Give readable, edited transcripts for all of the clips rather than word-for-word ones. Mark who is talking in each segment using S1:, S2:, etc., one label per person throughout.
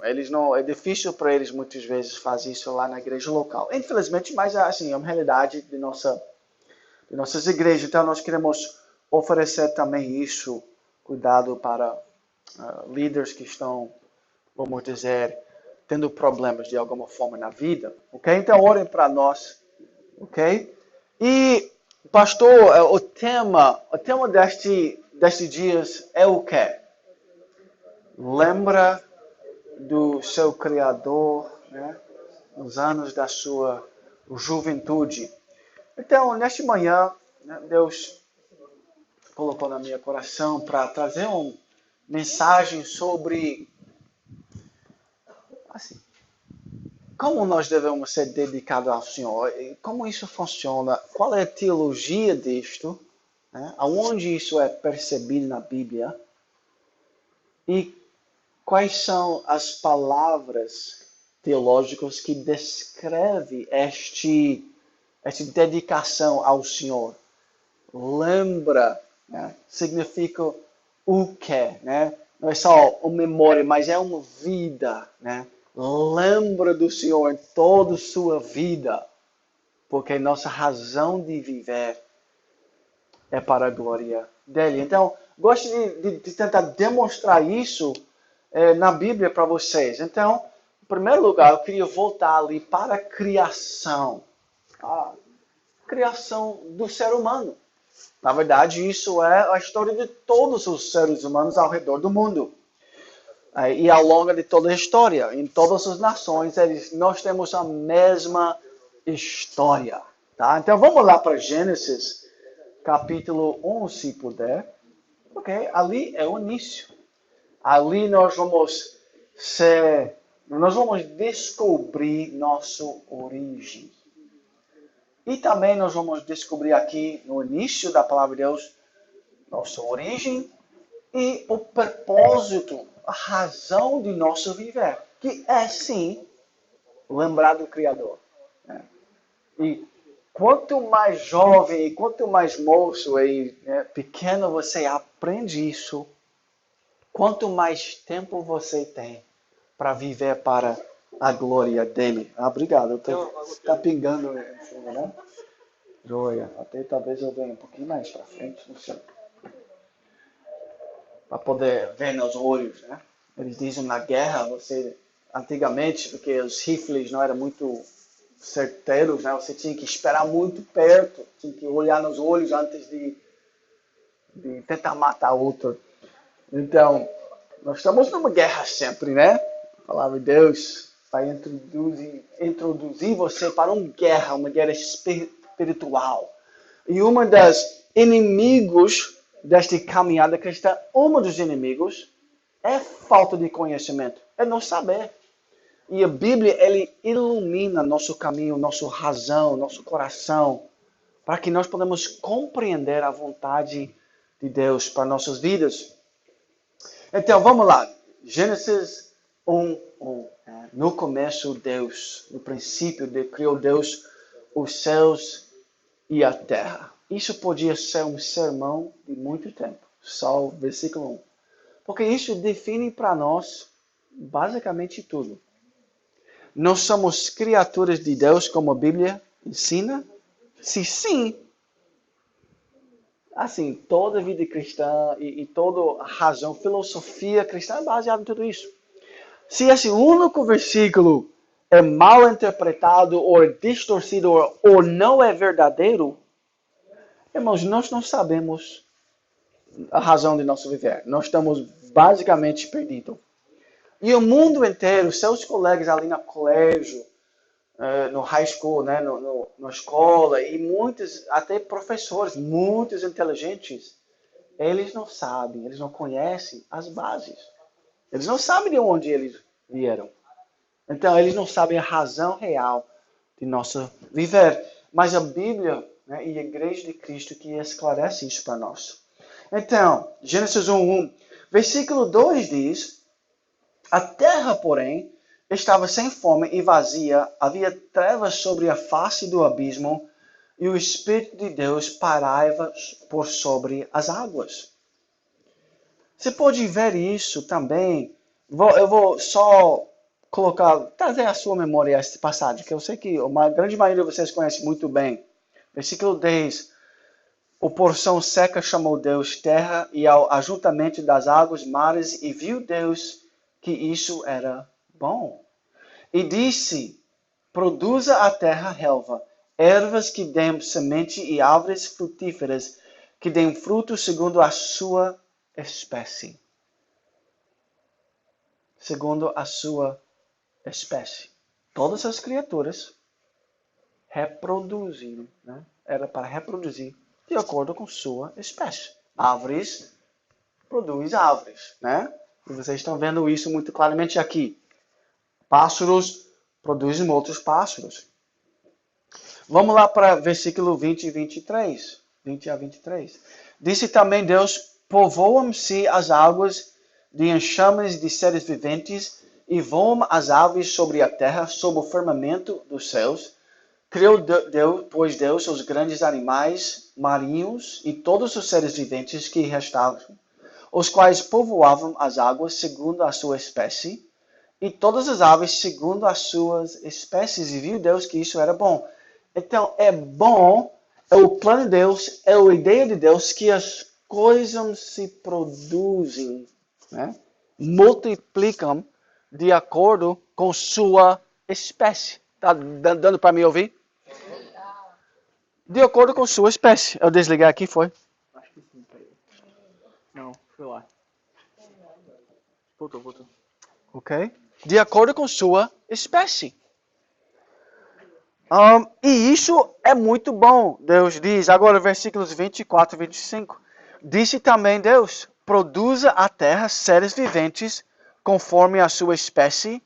S1: Eles não, é difícil para eles muitas vezes fazer isso lá na igreja local. Infelizmente, mas assim, é uma realidade de nossas igrejas. Então nós queremos oferecer também isso, cuidado para líderes que estão, vamos dizer, tendo problemas de alguma forma na vida. Ok? Então orem para nós. Ok? E, pastor, o tema destes dias é o quê? Lembra do seu Criador, né? Nos anos da sua juventude. Então, nesta manhã, né, Deus colocou na minha coração para trazer uma mensagem sobre assim, como nós devemos ser dedicados ao Senhor, como isso funciona, qual é a teologia disto, né? Aonde isso é percebido na Bíblia e quais são as palavras teológicas que descrevem esta dedicação ao Senhor. Lembra, né? Significa o quê? Né? Não é só uma memória, mas é uma vida. Né? Lembra do Senhor em toda a sua vida, porque nossa razão de viver é para a glória dele. Então, gosto de tentar demonstrar isso na Bíblia para vocês. Então, em primeiro lugar, eu queria voltar ali para a criação. A criação do ser humano. Na verdade, isso é a história de todos os seres humanos ao redor do mundo. E ao longo de toda a história, em todas as nações, nós temos a mesma história. Tá? Então, vamos lá para Gênesis, capítulo 1, se puder. Ok, ali é o início. Ali nós vamos descobrir nossa origem. E também nós vamos descobrir aqui no início da palavra de Deus nossa origem e o propósito, a razão de nosso viver, que é sim lembrar do Criador. Né? E quanto mais jovem e quanto mais moço e pequeno você aprende isso, quanto mais tempo você tem para viver para a glória dele. Obrigado. Está pingando em cima, né? Joia. Até talvez eu venha um pouquinho mais para frente, não sei. Para poder ver nos olhos, né? Eles dizem na guerra, antigamente, porque os rifles não eram muito certeiros, né? Você tinha que esperar muito perto, tinha que olhar nos olhos antes de tentar matar outro. Então, nós estamos numa guerra sempre, né? A palavra de Deus vai introduzir você para uma guerra espiritual. E uma das inimigos desta caminhada cristã, dos inimigos é falta de conhecimento, é não saber. E a Bíblia, ele ilumina nosso caminho, nossa razão, nosso coração, para que nós possamos compreender a vontade de Deus para nossas vidas. Então, vamos lá. Gênesis 1. No começo, Deus, no princípio, criou Deus os céus e a terra. Isso podia ser um sermão de muito tempo. Só o versículo 1. Porque isso define para nós basicamente tudo. Nós somos criaturas de Deus, como a Bíblia ensina? Se sim, assim, toda a vida cristã e toda a razão, filosofia cristã é baseada em tudo isso. Se esse único versículo é mal interpretado ou distorcido ou não é verdadeiro, irmãos, nós não sabemos a razão de nosso viver. Nós estamos basicamente perdidos. E o mundo inteiro, seus colegas ali no colégio, no high school, né, na escola, e muitos, até professores, muitos inteligentes, eles não sabem, eles não conhecem as bases. Eles não sabem de onde eles vieram. Então, eles não sabem a razão real de nosso viver. Mas a Bíblia, né, e a Igreja de Cristo que esclarece isso para nós. Então, Gênesis 1, versículo 2 diz: a terra, porém, estava sem forma e vazia, havia trevas sobre a face do abismo, e o Espírito de Deus pairava por sobre as águas. Você pode ver isso também. Eu vou só trazer à sua memória esta passagem, que eu sei que a grande maioria de vocês conhece muito bem. Versículo 10. O porção seca chamou Deus terra, e ao ajuntamento das águas mares, e viu Deus que isso era bom. E disse, produza a terra relva, ervas que dêem semente e árvores frutíferas, que dêem fruto segundo a sua espécie. Segundo a sua espécie. Todas as criaturas reproduziram, né? Era para reproduzir de acordo com sua espécie. Árvores produzem árvores, né? E vocês estão vendo isso muito claramente aqui. Pássaros produzem outros pássaros. Vamos lá para versículo 20 e 23. 20 a 23. Disse também Deus, povoam-se as águas de enxames de seres viventes e voam as aves sobre a terra, sob o firmamento dos céus. Criou pois Deus os grandes animais marinhos e todos os seres viventes que restavam, os quais povoavam as águas segundo a sua espécie, e todas as aves segundo as suas espécies. E viu Deus que isso era bom. Então, é bom, é o plano de Deus, é a ideia de Deus que as coisas se produzem, né? Multiplicam de acordo com sua espécie. Está dando para me ouvir? De acordo com sua espécie. Eu desliguei aqui, foi? Acho que sim. Não, foi lá. Voltou. Ok? De acordo com sua espécie. E isso é muito bom, Deus diz. Agora, versículos 24 e 25. Disse também Deus, produza a terra seres viventes conforme a sua espécie,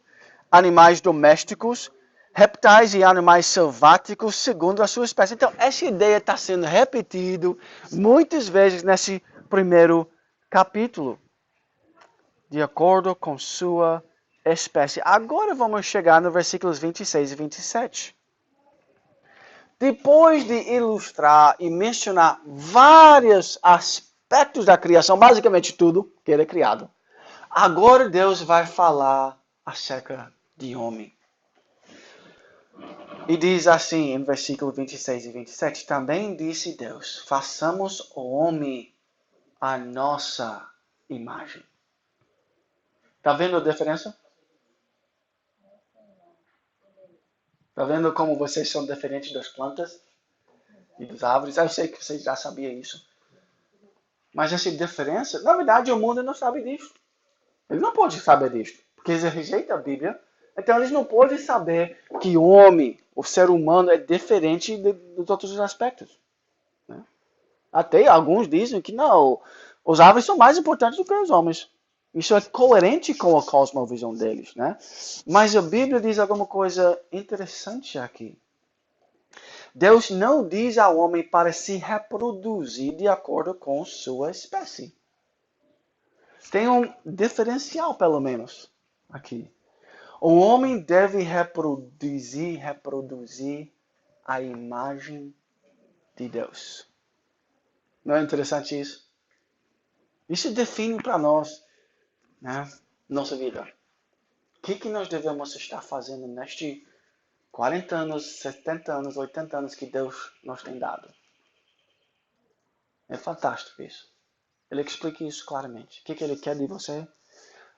S1: animais domésticos, reptais e animais selváticos segundo a sua espécie. Então, essa ideia está sendo repetida muitas vezes nesse primeiro capítulo. De acordo com sua espécie. Agora vamos chegar no versículos 26 e 27. Depois de ilustrar e mencionar vários aspectos da criação, basicamente tudo que ele é criado, agora Deus vai falar acerca de homem. E diz assim, em versículo 26 e 27, também disse Deus, façamos o homem à nossa imagem. Está vendo a diferença? Está vendo como vocês são diferentes das plantas e das árvores? Eu sei que vocês já sabiam isso. Mas essa diferença, na verdade, o mundo não sabe disso. Ele não pode saber disso, porque eles rejeitam a Bíblia. Então, eles não podem saber que o homem, o ser humano, é diferente dos outros aspectos. Né? Até alguns dizem que não, os árvores são mais importantes do que os homens. Isso é coerente com a cosmovisão deles. Né? Mas a Bíblia diz alguma coisa interessante aqui. Deus não diz ao homem para se reproduzir de acordo com sua espécie. Tem um diferencial, pelo menos, aqui. O homem deve reproduzir a imagem de Deus. Não é interessante isso? Isso define para nós, né, nossa vida. O que nós devemos estar fazendo nestes 40 anos, 70 anos, 80 anos que Deus nos tem dado? É fantástico isso. Ele explica isso claramente. O que ele quer de você?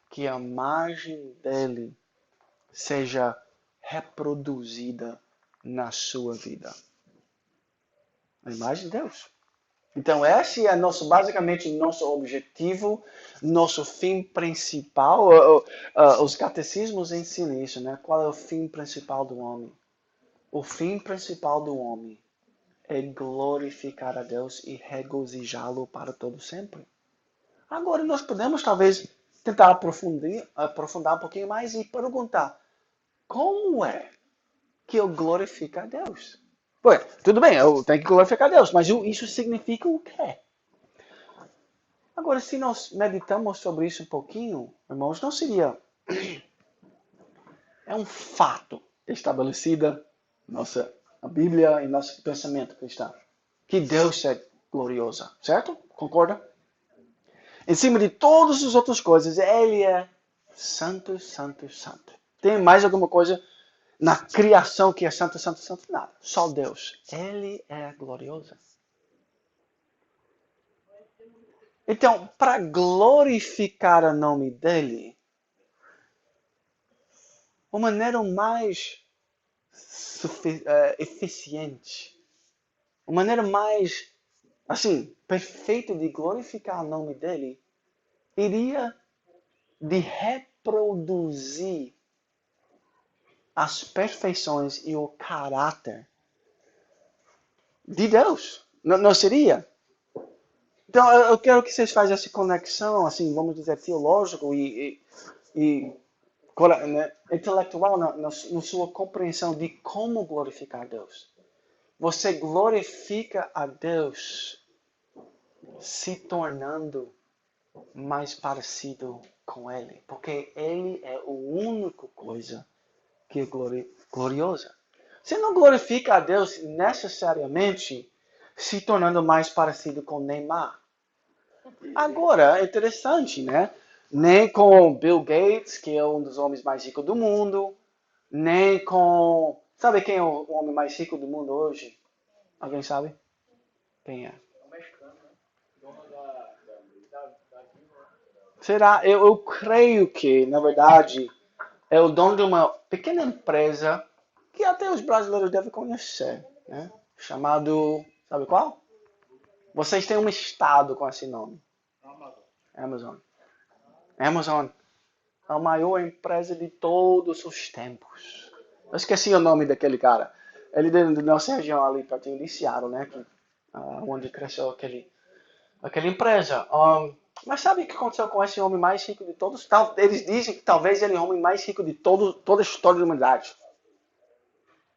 S1: Que a imagem dele seja reproduzida na sua vida. A imagem de Deus. Então, esse é basicamente nosso objetivo, nosso fim principal. Os catecismos ensinam isso, né? Qual é o fim principal do homem? O fim principal do homem é glorificar a Deus e regozijá-lo para todo sempre. Agora, nós podemos talvez tentar aprofundar um pouquinho mais e perguntar: como é que eu glorifico a Deus? Pois, tudo bem, eu tenho que glorificar a Deus, mas isso significa o quê? Agora, se nós meditamos sobre isso um pouquinho, irmãos, não seria... É um fato estabelecido na Bíblia e nosso pensamento cristão, que Deus é glorioso, certo? Concorda? Em cima de todas as outras coisas, Ele é santo, santo, santo. Tem mais alguma coisa na criação que é santo, santo, santo? Nada. Só Deus. Ele é glorioso. Então, para glorificar o nome dele, a maneira mais eficiente, a maneira mais, assim, perfeita de glorificar o nome dele, iria de reproduzir as perfeições e o caráter de Deus. Não seria? Então, eu quero que vocês façam essa conexão, assim, vamos dizer, teológico e né, intelectual na sua compreensão de como glorificar Deus. Você glorifica a Deus se tornando mais parecido com Ele, porque Ele é a única coisa que é gloriosa. Você não glorifica a Deus necessariamente se tornando mais parecido com Neymar. Agora, é interessante, né? Nem com Bill Gates, que é um dos homens mais ricos do mundo, nem com... Sabe quem é o homem mais rico do mundo hoje? Alguém sabe? Quem é? Será? Eu creio que, na verdade, é o dono de uma pequena empresa que até os brasileiros devem conhecer, né? Chamado... Sabe qual? Vocês têm um estado com esse nome. Amazon. Amazon é a maior empresa de todos os tempos. Eu esqueci o nome daquele cara. Ele é da nossa região ali, pertinho de Seattle, né? Onde cresceu aquela empresa. Mas sabe o que aconteceu com esse homem mais rico de todos? Eles dizem que talvez ele é o homem mais rico de toda a história da humanidade.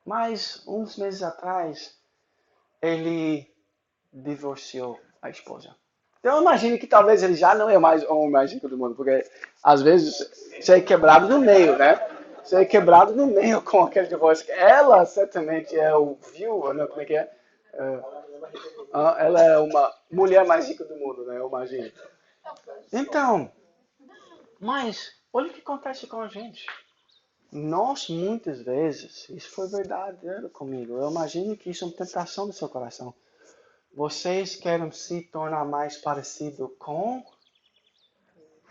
S1: Mas, uns meses atrás, ele divorciou a esposa. Então eu imagino que talvez ele já não é mais o homem mais rico do mundo, porque às vezes você é quebrado no meio, né? Você é quebrado no meio com aquele divórcio. Ela certamente é o viúva, né? Como é que é? Ela é uma mulher mais rica do mundo, né? Eu imagino. Então, mas olha o que acontece com a gente. Nós, muitas vezes, isso foi verdadeiro comigo. Eu imagino que isso é uma tentação do seu coração. Vocês querem se tornar mais parecido com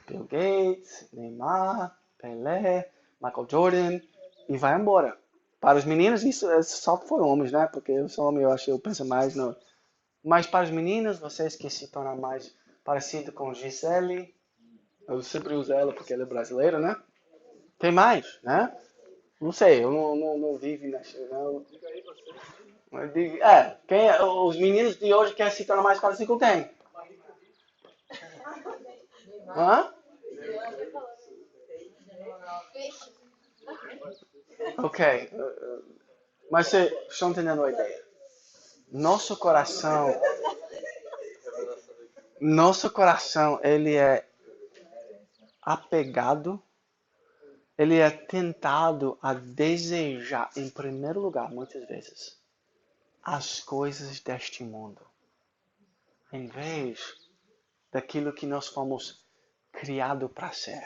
S1: Bill Gates, Neymar, Pelé, Michael Jordan e vai embora. Para os meninos, isso é só for homens, né? Porque eu sou homem, eu acho que eu penso mais no... Mas para os meninos, vocês que se tornam mais parecido com Gisele, eu sempre uso ela porque ela é brasileira, né? Tem mais, né? Não sei, eu não vivo na China. Os meninos de hoje querem se tornar mais parecidos com quem? Hã? Ok. Mas vocês estão entendendo a ideia? Nosso coração, ele é apegado, ele é tentado a desejar, em primeiro lugar, muitas vezes, as coisas deste mundo, em vez daquilo que nós fomos criados para ser.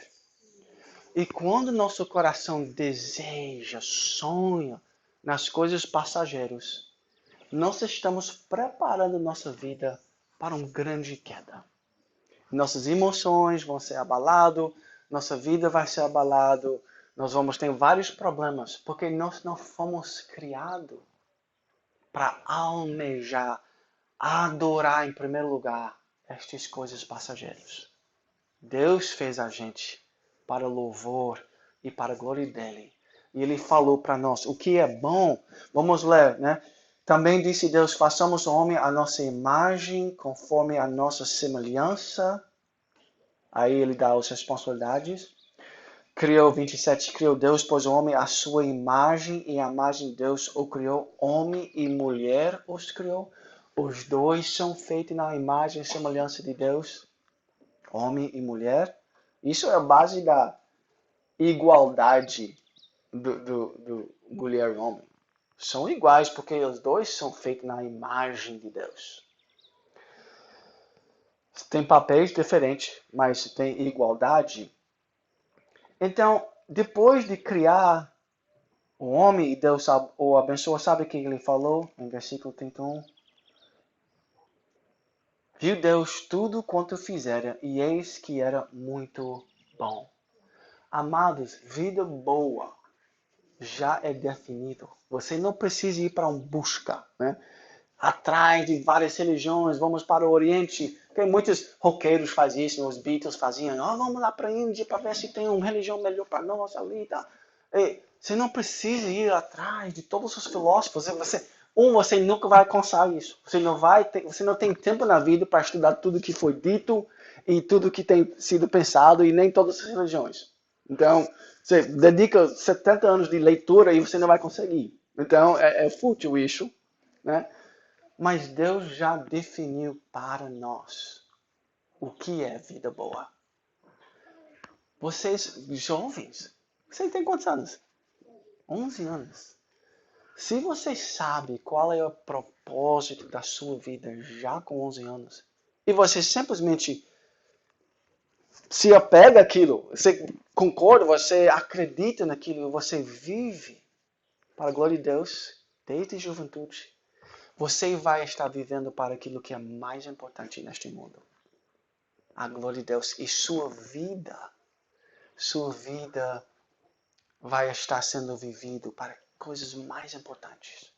S1: E quando nosso coração deseja, sonha nas coisas passageiras, nós estamos preparando nossa vida para uma grande queda. Nossas emoções vão ser abaladas, nossa vida vai ser abalada, nós vamos ter vários problemas, porque nós não fomos criados para almejar, adorar em primeiro lugar estas coisas passageiras. Deus fez a gente para louvor e para a glória dele. E ele falou para nós o que é bom. Vamos ler, né? Também disse Deus, façamos o homem à nossa imagem, conforme a nossa semelhança. Aí ele dá as responsabilidades. Criou 27, criou Deus, pois o homem à sua imagem, e a imagem de Deus o criou, homem e mulher os criou. Os dois são feitos na imagem e semelhança de Deus, homem e mulher. Isso é a base da igualdade do mulher e homem. São iguais porque os dois são feitos na imagem de Deus. Tem papéis diferentes, mas tem igualdade. Então, depois de criar o homem e Deus o abençoou, sabe o que ele falou em versículo 31? Viu Deus tudo quanto fizera, e eis que era muito bom. Amados, vida boa já é definido. Você não precisa ir para um busca, né? Atrás de várias religiões, vamos para o Oriente. Porque muitos roqueiros fazem isso, os Beatles faziam. Vamos lá para a Índia para ver se tem uma religião melhor para nós ali. Tá? E você não precisa ir atrás de todos os filósofos. Você nunca vai alcançar isso. Você não tem tempo na vida para estudar tudo que foi dito e tudo que tem sido pensado e nem todas as religiões. Então, você dedica 70 anos de leitura e você não vai conseguir. Então, é fútil isso, né? Mas Deus já definiu para nós o que é vida boa. Vocês, jovens, você tem quantos anos? 11 anos. Se você sabe qual é o propósito da sua vida já com 11 anos, e você simplesmente se apega àquilo, você concorda, você acredita naquilo, você vive para a glória de Deus desde a juventude, você vai estar vivendo para aquilo que é mais importante neste mundo. A glória de Deus. E sua vida vai estar sendo vivida para coisas mais importantes.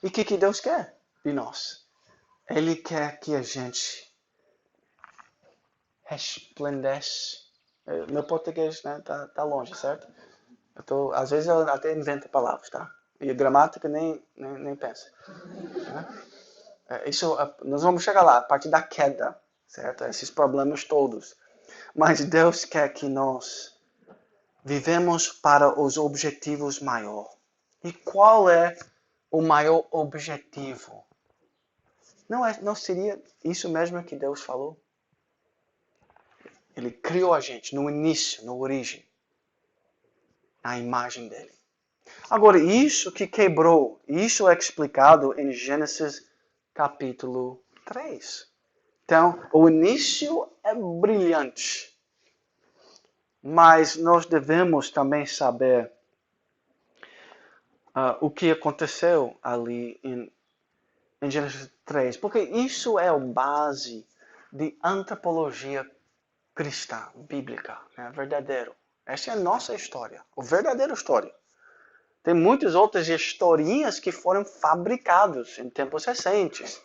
S1: E o que Deus quer de nós? Ele quer que a gente resplandece. Meu português, né, tá longe, certo? Às vezes eu até invento palavras, tá? E a gramática nem pensa. Né? Nós vamos chegar lá, a partir da queda, certo? Esses problemas todos. Mas Deus quer que nós vivemos para os objetivos maiores. E qual é o maior objetivo? Não seria isso mesmo que Deus falou? Ele criou a gente no início, na origem, na imagem dele. Agora, isso que quebrou, isso é explicado em Gênesis capítulo 3. Então, o início é brilhante. Mas nós devemos também saber o que aconteceu ali em Gênesis 3. Porque isso é a base de antropologia cristã, bíblica, né? Verdadeiro. Essa é a nossa história, a verdadeira história. Tem muitas outras historinhas que foram fabricadas em tempos recentes.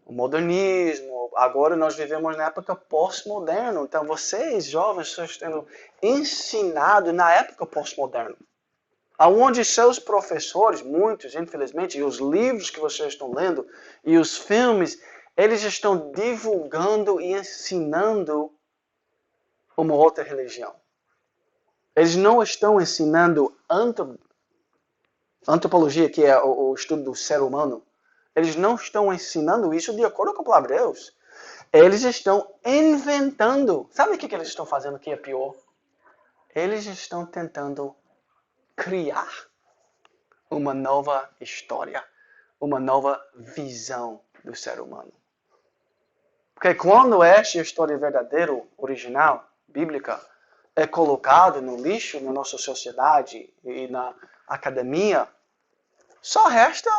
S1: O modernismo, agora nós vivemos na época pós-moderna. Então vocês, jovens, estão sendo ensinados na época pós-moderna. Onde seus professores, muitos, infelizmente, e os livros que vocês estão lendo, e os filmes, eles estão divulgando e ensinando uma outra religião. Eles não estão ensinando antropologia, que é o estudo do ser humano. Eles não estão ensinando isso de acordo com a palavra de Deus. Eles estão inventando. Sabe o que eles estão fazendo que é pior? Eles estão tentando criar uma nova história, uma nova visão do ser humano. Porque quando esta história verdadeira, original, bíblica, é colocada no lixo na nossa sociedade e na academia, só resta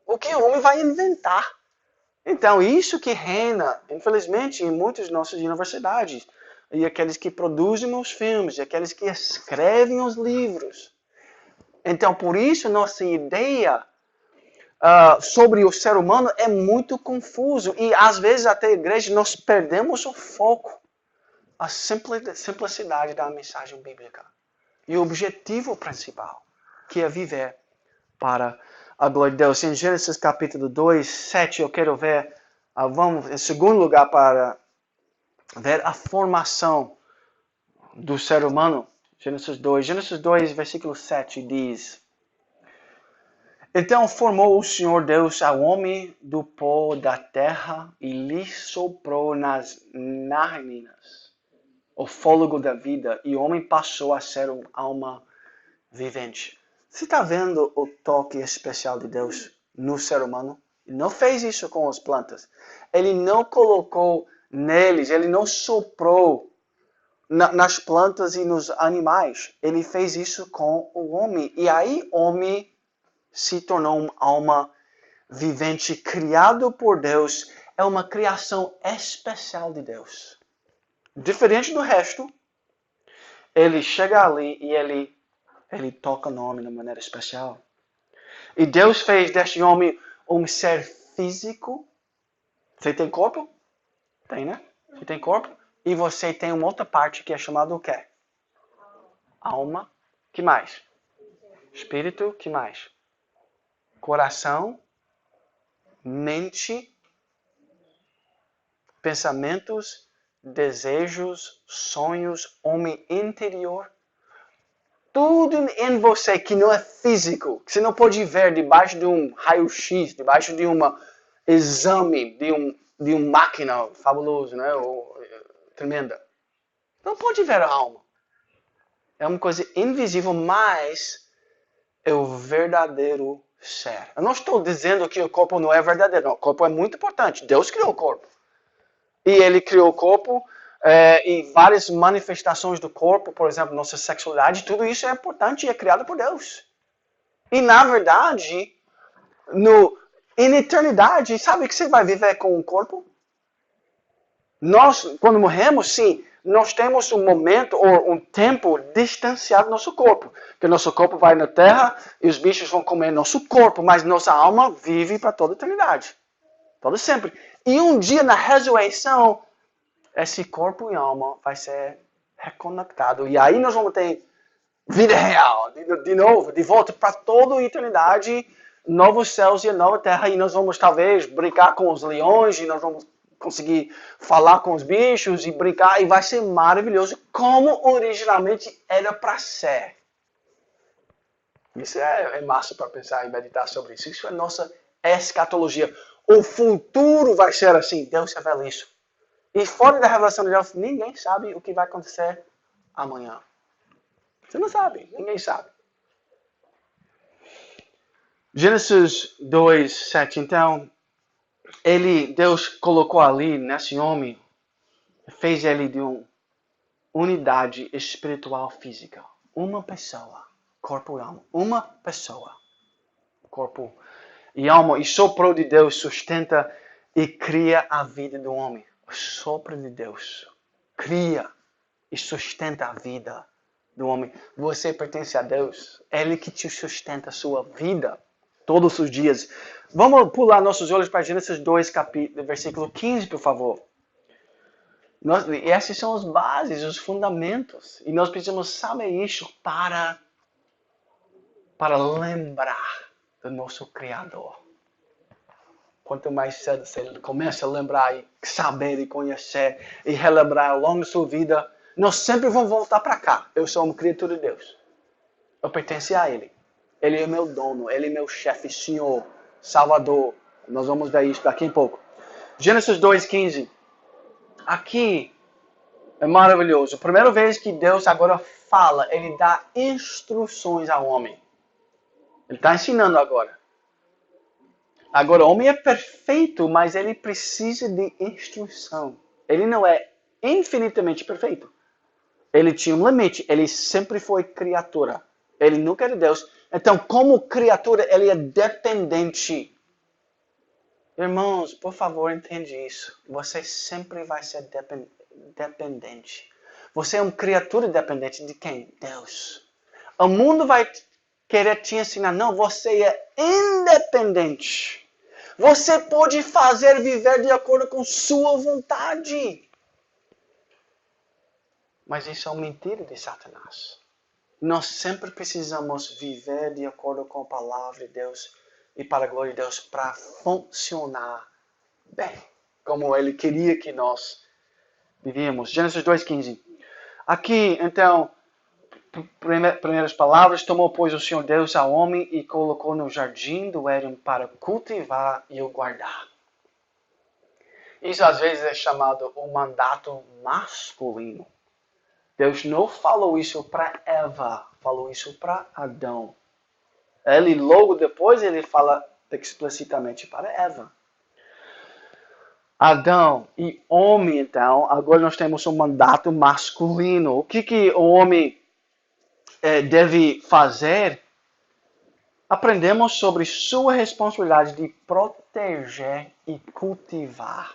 S1: o que o homem vai inventar. Então, isso que reina, infelizmente, em muitas nossas universidades, e aqueles que produzem os filmes, e aqueles que escrevem os livros. Então, por isso, nossa ideia sobre o ser humano é muito confuso. E, às vezes, até a igreja, nós perdemos o foco, a simplicidade da mensagem bíblica. E o objetivo principal, que é viver para a glória de Deus. Em Gênesis capítulo 2, 7, eu quero ver, vamos em segundo lugar para ver a formação do ser humano. Gênesis 2, versículo 7 diz: Então formou o Senhor Deus ao homem do pó da terra e lhe soprou nas narinas o fôlego da vida, e o homem passou a ser uma alma vivente. Você está vendo o toque especial de Deus no ser humano? Ele não fez isso com as plantas. Ele não colocou neles, ele não soprou nas plantas e nos animais. Ele fez isso com o homem. E aí o homem se tornou uma alma vivente, criado por Deus. É uma criação especial de Deus. Diferente do resto, ele chega ali e ele toca o homem de maneira especial. E Deus fez deste homem um ser físico. Você tem corpo? Tem, né? Você tem corpo? E você tem uma outra parte que é chamada o quê? Alma. Que mais? Espírito. Que mais? Coração. Mente. Pensamentos. Desejos. Sonhos. Homem interior. Tudo em você que não é físico, que você não pode ver debaixo de um raio-x, debaixo de um exame, de uma máquina fabuloso, né? Tremenda. Não pode ver a alma. É uma coisa invisível, mas é o verdadeiro ser. Eu não estou dizendo que o corpo não é verdadeiro. Não, o corpo é muito importante. Deus criou o corpo. E Ele criou o corpo e várias manifestações do corpo, por exemplo, nossa sexualidade, tudo isso é importante e é criado por Deus. E na verdade, em eternidade, sabe que você vai viver com o corpo? Nós, quando morremos, sim, nós temos um momento ou um tempo distanciado do nosso corpo. Porque nosso corpo vai na terra e os bichos vão comer nosso corpo, mas nossa alma vive para toda a eternidade. Todo sempre. E um dia na ressurreição, esse corpo e alma vai ser reconectado. E aí nós vamos ter vida real, de novo, de volta para toda a eternidade, novos céus e a nova terra. E nós vamos talvez brincar com os leões, e nós vamos conseguir falar com os bichos e brincar. E vai ser maravilhoso, como originalmente era para ser. Isso é massa para pensar e meditar sobre isso. Isso é nossa escatologia. O futuro vai ser assim. Deus revela isso. E fora da revelação de Deus, ninguém sabe o que vai acontecer amanhã. Você não sabe, ninguém sabe. Gênesis 2:7, então, Deus colocou ali, nesse homem, fez ele de uma unidade espiritual física. Uma pessoa, corpo e alma. Uma pessoa, corpo e alma. E sopro de Deus sustenta e cria a vida do homem. O sopro de Deus cria e sustenta a vida do homem. Você pertence a Deus. É Ele que te sustenta a sua vida todos os dias. Vamos pular nossos olhos para Gênesis 2, versículo 15, por favor. Essas são as bases, os fundamentos. E nós precisamos saber isso para lembrar do nosso Criador. Quanto mais cedo você começa a lembrar e saber e conhecer e relembrar ao longo da sua vida, nós sempre vamos voltar para cá. Eu sou uma criatura de Deus. Eu pertenço a Ele. Ele é meu dono. Ele é meu chefe, Senhor, Salvador. Nós vamos ver isso daqui a pouco. Gênesis 2:15. Aqui é maravilhoso. A primeira vez que Deus agora fala, Ele dá instruções ao homem. Ele está ensinando agora. Agora, o homem é perfeito, mas ele precisa de instrução. Ele não é infinitamente perfeito. Ele tinha um limite. Ele sempre foi criatura. Ele nunca era Deus. Então, como criatura, ele é dependente. Irmãos, por favor, entende isso. Você sempre vai ser dependente. Você é uma criatura dependente de quem? Deus. O mundo vai querer te ensinar. Não, você é independente. Você pode viver de acordo com sua vontade. Mas isso é uma mentira de Satanás. Nós sempre precisamos viver de acordo com a palavra de Deus e para a glória de Deus para funcionar bem, como Ele queria que nós vivíamos. Gênesis 2:15. Aqui, então, primeiras palavras, tomou, pois, o Senhor Deus ao homem e colocou no jardim do Éden para cultivar e o guardar. Isso às vezes é chamado o mandato masculino. Deus não falou isso para Eva, falou isso para Adão. Ele logo depois ele fala explicitamente para Eva. Adão e homem, então, agora nós temos um mandato masculino. O que o homem deve fazer? Aprendemos sobre sua responsabilidade de proteger e cultivar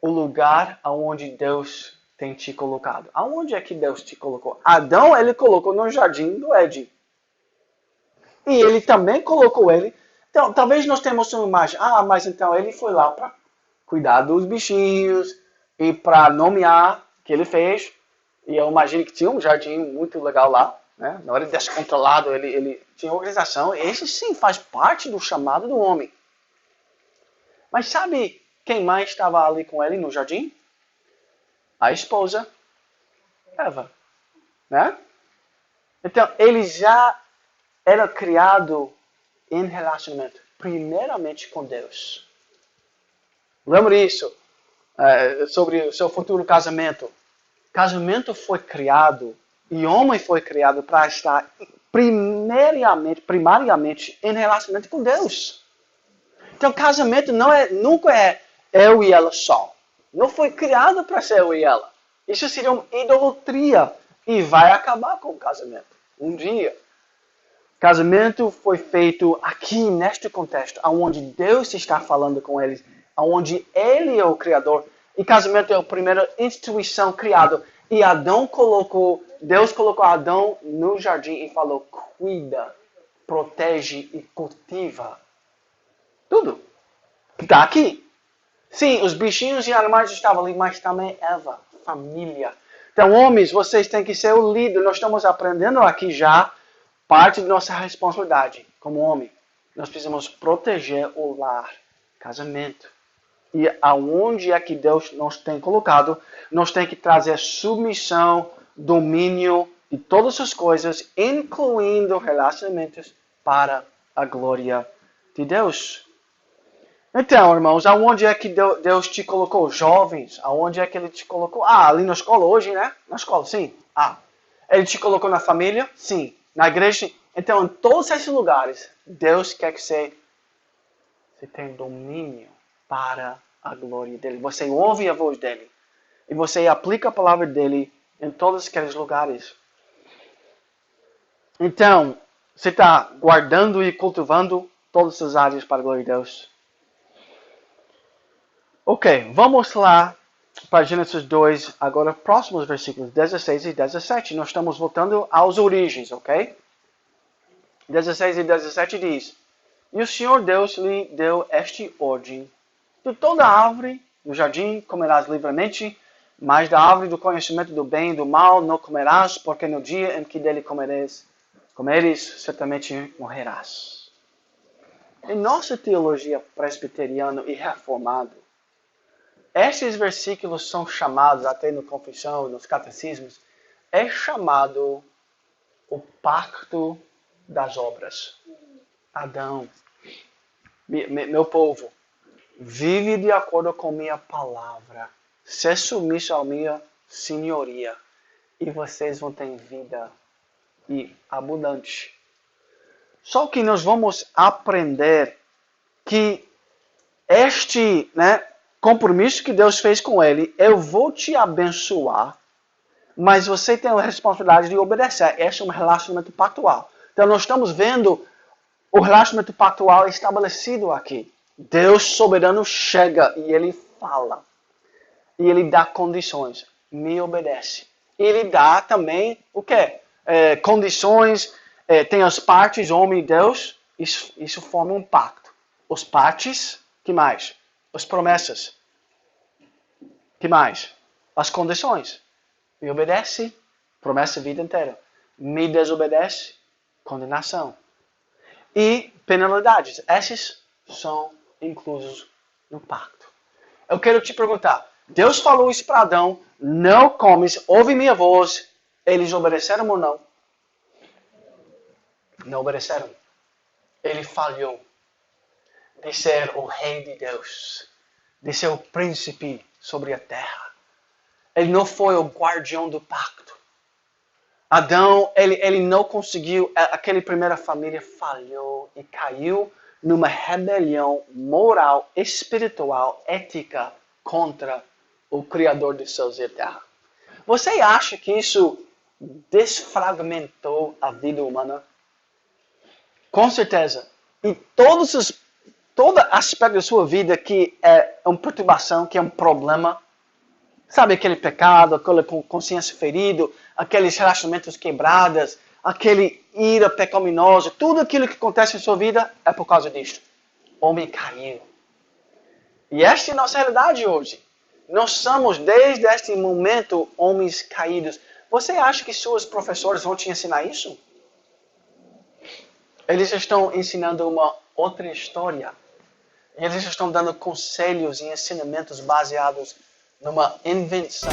S1: o lugar aonde Deus tem te colocado. Aonde é que Deus te colocou? Adão, ele colocou no jardim do Éden. E ele também colocou ele. Então, talvez nós temos uma imagem. Ah, mas então ele foi lá para cuidar dos bichinhos e para nomear que ele fez. E eu imagino que tinha um jardim muito legal lá. Né? Na hora de descontrolado, ele tinha organização. Esse sim faz parte do chamado do homem. Mas sabe quem mais estava ali com ele no jardim? A esposa, Eva. Né? Então, ele já era criado em relacionamento, primeiramente com Deus. Lembre isso sobre o seu futuro casamento. Casamento foi criado e homem foi criado para estar primariamente em relacionamento com Deus. Então, casamento nunca é eu e ela só. Não foi criado para ser eu e ela. Isso seria uma idolatria e vai acabar com o casamento um dia. Casamento foi feito aqui, neste contexto, onde Deus está falando com eles, onde Ele é o Criador. E casamento é a primeira instituição criada. E Deus colocou Adão no jardim e falou, cuida, protege e cultiva. Tudo. Está aqui. Sim, os bichinhos e animais estavam ali, mas também Eva, família. Então, homens, vocês têm que ser o líder. Nós estamos aprendendo aqui já parte de nossa responsabilidade como homem. Nós precisamos proteger o lar, casamento. E aonde é que Deus nos tem colocado, nós temos que trazer submissão, domínio de todas as coisas, incluindo relacionamentos para a glória de Deus. Então, irmãos, aonde é que Deus te colocou? Jovens, aonde é que Ele te colocou? Ah, ali na escola hoje, né? Na escola, sim. Ah, Ele te colocou na família? Sim. Na igreja? Então, em todos esses lugares, Deus quer que você tenha domínio para a glória dEle. Você ouve a voz dEle. E você aplica a palavra dEle em todos aqueles lugares. Então, você está guardando e cultivando todas as áreas para a glória de Deus. Ok, vamos lá para Gênesis 2, agora próximos versículos 16 e 17. Nós estamos voltando às origens, ok? 16 e 17 diz: E o Senhor Deus lhe deu esta ordem: De toda árvore do jardim comerás livremente, mas da árvore do conhecimento do bem e do mal não comerás, porque no dia em que dele comeres, certamente morrerás. Em nossa teologia presbiteriana e reformada, esses versículos são chamados, até no confissão, nos catecismos, é chamado o pacto das obras. Adão, meu povo, vive de acordo com minha palavra, se submisso à minha senhoria, e vocês vão ter vida e abundante. Só que nós vamos aprender que este, compromisso que Deus fez com ele, eu vou te abençoar, mas você tem a responsabilidade de obedecer. Esse é um relacionamento pactual. Então nós estamos vendo o relacionamento pactual estabelecido aqui. Deus soberano chega e ele fala. E ele dá condições. Me obedece. E ele dá também o quê? Condições, tem as partes, homem e Deus. Isso forma um pacto. Os partes, que mais? As promessas. Que mais? As condições. Me obedece, promessa a vida inteira. Me desobedece, condenação. E penalidades. Esses são inclusos no pacto. Eu quero te perguntar. Deus falou isso para Adão. Não comes, ouve minha voz. Eles obedeceram ou não? Não obedeceram. Ele falhou de ser o rei de Deus, de ser o príncipe sobre a terra. Ele não foi o guardião do pacto. Adão, ele não conseguiu, aquela primeira família falhou e caiu numa rebelião moral, espiritual, ética contra o Criador dos céus e da terra. Você acha que isso desfragmentou a vida humana? Com certeza. E todo aspecto da sua vida que é uma perturbação, que é um problema, sabe, aquele pecado, aquela consciência ferida, aqueles relacionamentos quebrados, aquele ira pecaminosa, tudo aquilo que acontece em sua vida é por causa disto. Homem caiu. E esta é a nossa realidade hoje. Nós somos, desde este momento, homens caídos. Você acha que seus professores vão te ensinar isso? Eles estão ensinando uma outra história. Eles estão dando conselhos e ensinamentos baseados numa invenção.